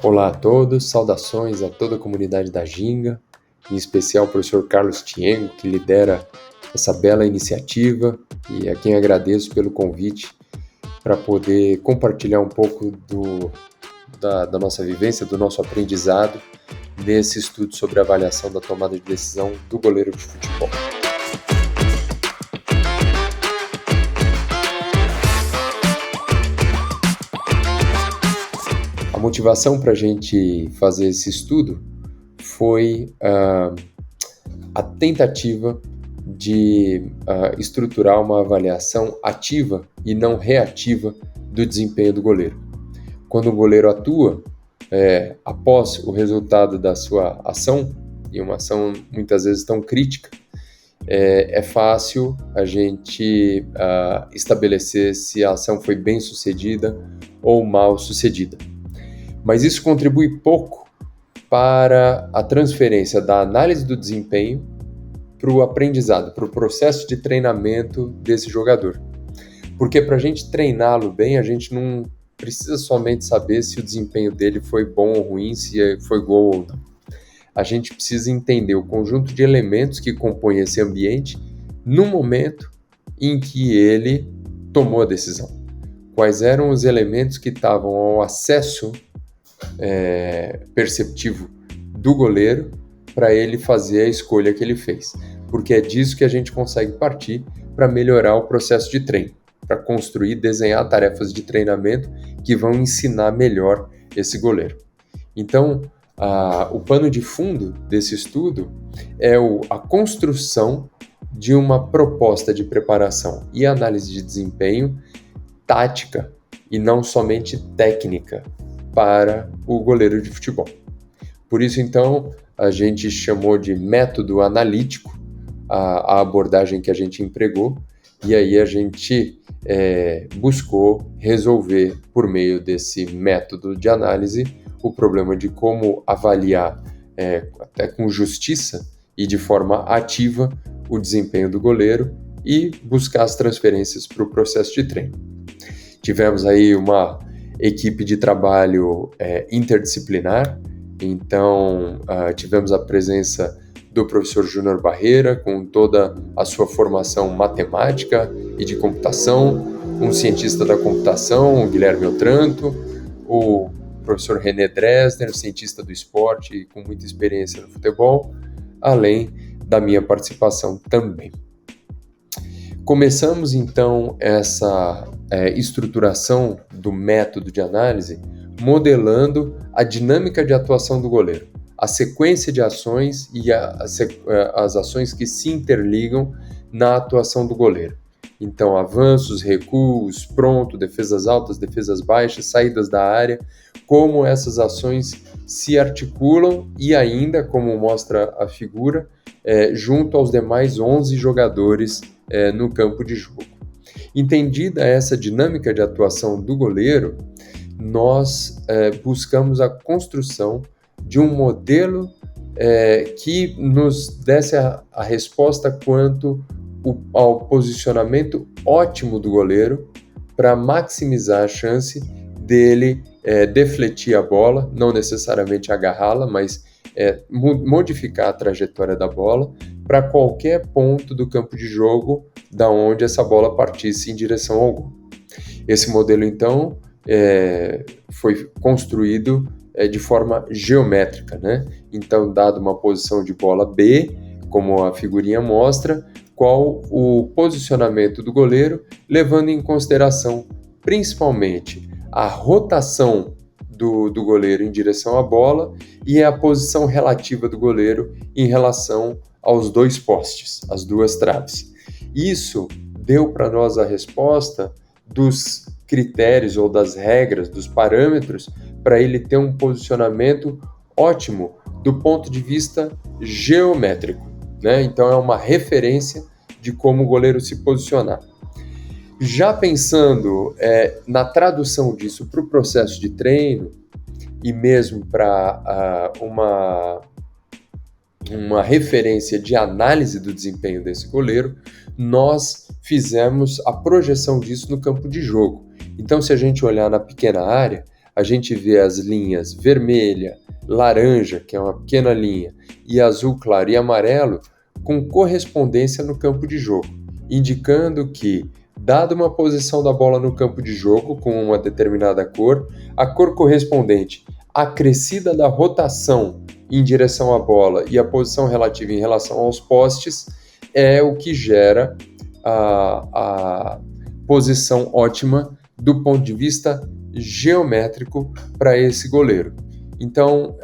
Olá a todos, saudações a toda a comunidade da Ginga, em especial ao professor Carlos Tiengo, que lidera essa bela iniciativa, e a quem agradeço pelo convite para poder compartilhar um pouco da nossa vivência, do nosso aprendizado nesse estudo sobre a avaliação da tomada de decisão do goleiro de futebol. A motivação para a gente fazer esse estudo foi a tentativa de estruturar uma avaliação ativa e não reativa do desempenho do goleiro. Quando o goleiro atua, após o resultado da sua ação, e uma ação muitas vezes tão crítica, é fácil a gente estabelecer se a ação foi bem sucedida ou mal sucedida. Mas isso contribui pouco para a transferência da análise do desempenho para o aprendizado, para o processo de treinamento desse jogador. Porque para a gente treiná-lo bem, a gente não precisa somente saber se o desempenho dele foi bom ou ruim, se foi gol ou não. A gente precisa entender o conjunto de elementos que compõem esse ambiente no momento em que ele tomou a decisão. Quais eram os elementos que estavam ao acesso perceptivo do goleiro para ele fazer a escolha que ele fez. Porque é disso que a gente consegue partir para melhorar o processo de treino, para construir, desenhar tarefas de treinamento que vão ensinar melhor esse goleiro. Então, o pano de fundo desse estudo é a construção de uma proposta de preparação e análise de desempenho tática e não somente técnica para o goleiro de futebol. Por isso, então, a gente chamou de método analítico a abordagem que a gente empregou, e aí a gente buscou resolver, por meio desse método de análise, o problema de como avaliar, até com justiça e de forma ativa, o desempenho do goleiro e buscar as transferências para o processo de treino. Tivemos aí uma equipe de trabalho interdisciplinar, então tivemos a presença do professor Júnior Barreira, com toda a sua formação matemática e de computação, um cientista da computação, o Guilherme Otranto, o professor René Dresner, cientista do esporte com muita experiência no futebol, além da minha participação também. Começamos então essa estruturação do método de análise modelando a dinâmica de atuação do goleiro, a sequência de ações e as ações que se interligam na atuação do goleiro. Então, avanços, recuos, pronto, defesas altas, defesas baixas, saídas da área, como essas ações se articulam e ainda, como mostra a figura, junto aos demais 11 jogadores no campo de jogo. Entendida essa dinâmica de atuação do goleiro, nós buscamos a construção de um modelo que nos desse a resposta quanto ao posicionamento ótimo do goleiro para maximizar a chance dele defletir a bola, não necessariamente agarrá-la, mas modificar a trajetória da bola para qualquer ponto do campo de jogo da onde essa bola partisse em direção ao gol. Esse modelo, então, foi construído de forma geométrica, né? Então, dado uma posição de bola B, como a figurinha mostra, qual o posicionamento do goleiro, levando em consideração principalmente a rotação do goleiro em direção à bola e a posição relativa do goleiro em relação aos dois postes, as duas traves. Isso deu para nós a resposta dos critérios ou das regras, dos parâmetros, para ele ter um posicionamento ótimo do ponto de vista geométrico, né? Então é uma referência de como o goleiro se posicionar. Já pensando na tradução disso para o processo de treino e mesmo para uma uma referência de análise do desempenho desse goleiro, nós fizemos a projeção disso no campo de jogo. Então, se a gente olhar na pequena área, a gente vê as linhas vermelha, laranja, que é uma pequena linha, e azul claro e amarelo, com correspondência no campo de jogo, indicando que, dada uma posição da bola no campo de jogo com uma determinada cor, a cor correspondente acrescida da rotação em direção à bola e a posição relativa em relação aos postes é o que gera a posição ótima do ponto de vista geométrico para esse goleiro. Então,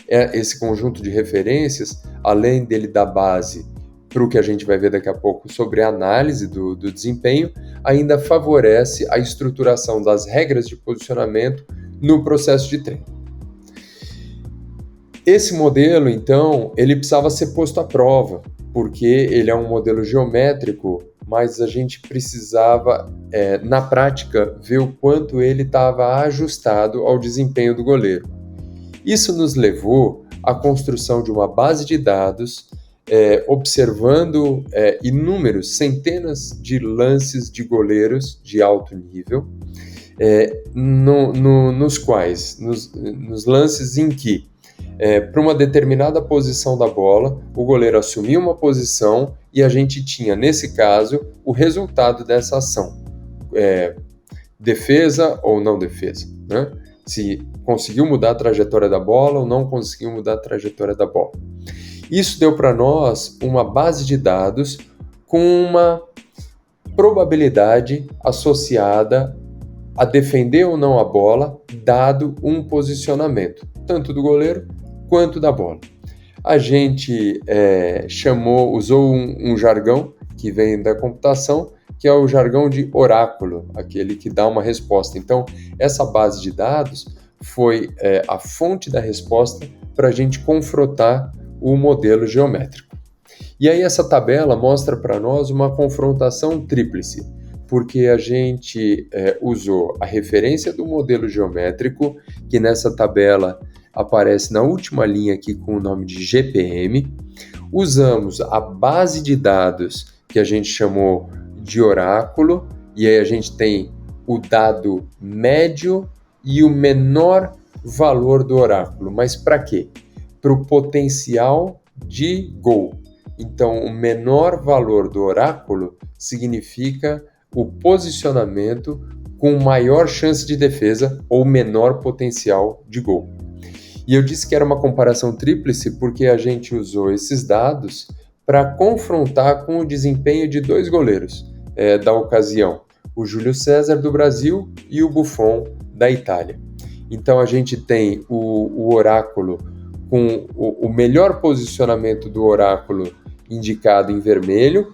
esse conjunto de referências, além dele dar base para o que a gente vai ver daqui a pouco sobre a análise do desempenho, ainda favorece a estruturação das regras de posicionamento no processo de treino. Esse modelo, então, ele precisava ser posto à prova, porque ele é um modelo geométrico, mas a gente precisava, na prática, ver o quanto ele estava ajustado ao desempenho do goleiro. Isso nos levou à construção de uma base de dados, observando inúmeros, centenas de lances de goleiros de alto nível, nos lances em que, para uma determinada posição da bola, o goleiro assumia uma posição e a gente tinha, nesse caso, o resultado dessa ação, defesa ou não defesa, né? Se conseguiu mudar a trajetória da bola ou não conseguiu mudar a trajetória da bola. Isso deu para nós uma base de dados com uma probabilidade associada a defender ou não a bola, dado um posicionamento, tanto do goleiro quanto da bola. A gente usou um jargão que vem da computação, que é o jargão de oráculo, aquele que dá uma resposta. Então, essa base de dados foi a fonte da resposta para a gente confrontar o modelo geométrico. E aí essa tabela mostra para nós uma confrontação tríplice, porque a gente usou a referência do modelo geométrico, que nessa tabela aparece na última linha aqui com o nome de GPM, usamos a base de dados que a gente chamou de oráculo, e aí a gente tem o dado médio e o menor valor do oráculo. Mas para quê? Para o potencial de gol. Então, o menor valor do oráculo significa o posicionamento com maior chance de defesa ou menor potencial de gol. E eu disse que era uma comparação tríplice porque a gente usou esses dados para confrontar com o desempenho de dois goleiros da ocasião, o Júlio César do Brasil e o Buffon da Itália. Então a gente tem o oráculo com o melhor posicionamento do oráculo indicado em vermelho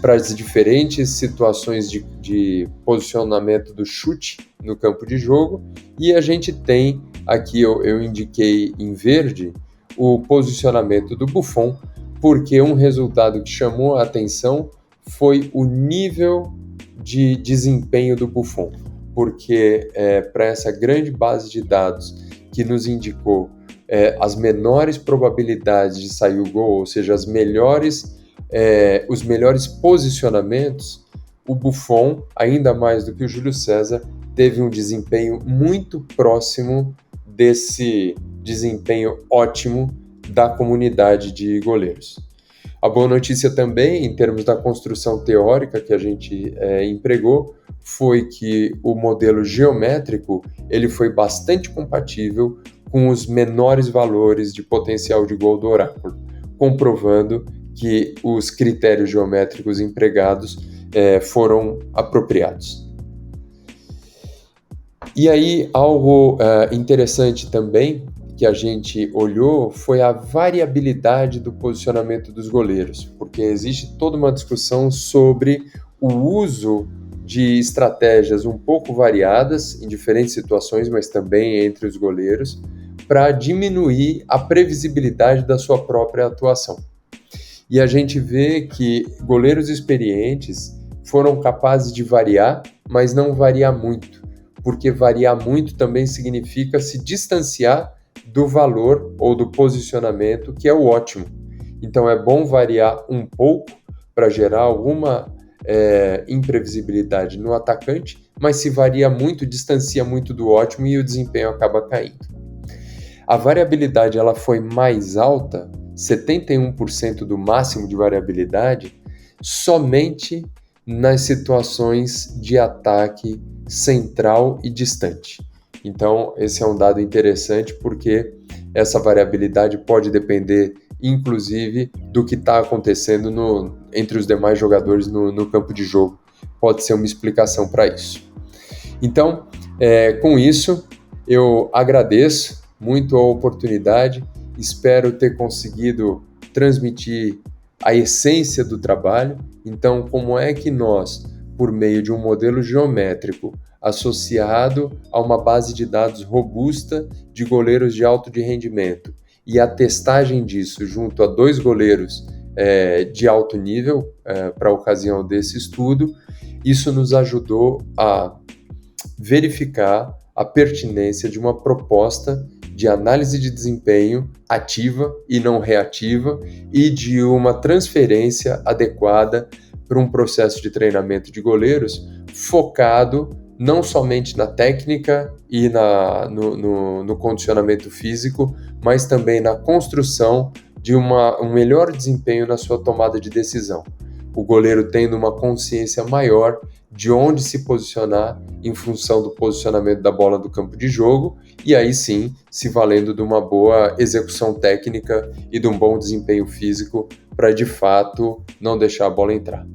para as diferentes situações de posicionamento do chute no campo de jogo, e a gente tem, aqui eu indiquei em verde, o posicionamento do Buffon, porque um resultado que chamou a atenção foi o nível de desempenho do Buffon, porque para essa grande base de dados que nos indicou as menores probabilidades de sair o gol, ou seja, os melhores posicionamentos, o Buffon, ainda mais do que o Júlio César, teve um desempenho muito próximo desse desempenho ótimo da comunidade de goleiros. A boa notícia também, em termos da construção teórica que a gente empregou, foi que o modelo geométrico ele foi bastante compatível com os menores valores de potencial de gol do oráculo, comprovando que os critérios geométricos empregados foram apropriados. E aí, algo interessante também que a gente olhou foi a variabilidade do posicionamento dos goleiros, porque existe toda uma discussão sobre o uso de estratégias um pouco variadas em diferentes situações, mas também entre os goleiros, para diminuir a previsibilidade da sua própria atuação. E a gente vê que goleiros experientes foram capazes de variar, mas não variar muito, porque variar muito também significa se distanciar do valor ou do posicionamento, que é o ótimo. Então é bom variar um pouco para gerar alguma imprevisibilidade no atacante, mas se varia muito, distancia muito do ótimo e o desempenho acaba caindo. A variabilidade ela foi mais alta, 71% do máximo de variabilidade, somente nas situações de ataque central e distante. Então, esse é um dado interessante porque essa variabilidade pode depender, inclusive, do que está acontecendo entre os demais jogadores no campo de jogo. Pode ser uma explicação para isso. Então, com isso, eu agradeço muito a oportunidade, espero ter conseguido transmitir a essência do trabalho. Então, como é que nós, por meio de um modelo geométrico associado a uma base de dados robusta de goleiros de alto rendimento e a testagem disso junto a 2 goleiros de alto nível para a ocasião desse estudo, isso nos ajudou a verificar a pertinência de uma proposta de análise de desempenho ativa e não reativa e de uma transferência adequada para um processo de treinamento de goleiros focado não somente na técnica e no condicionamento físico, mas também na construção de um melhor desempenho na sua tomada de decisão. O goleiro tendo uma consciência maior de onde se posicionar em função do posicionamento da bola do campo de jogo e aí sim se valendo de uma boa execução técnica e de um bom desempenho físico para de fato não deixar a bola entrar.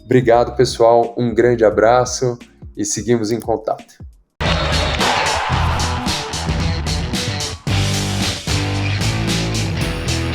Obrigado, pessoal, um grande abraço e seguimos em contato.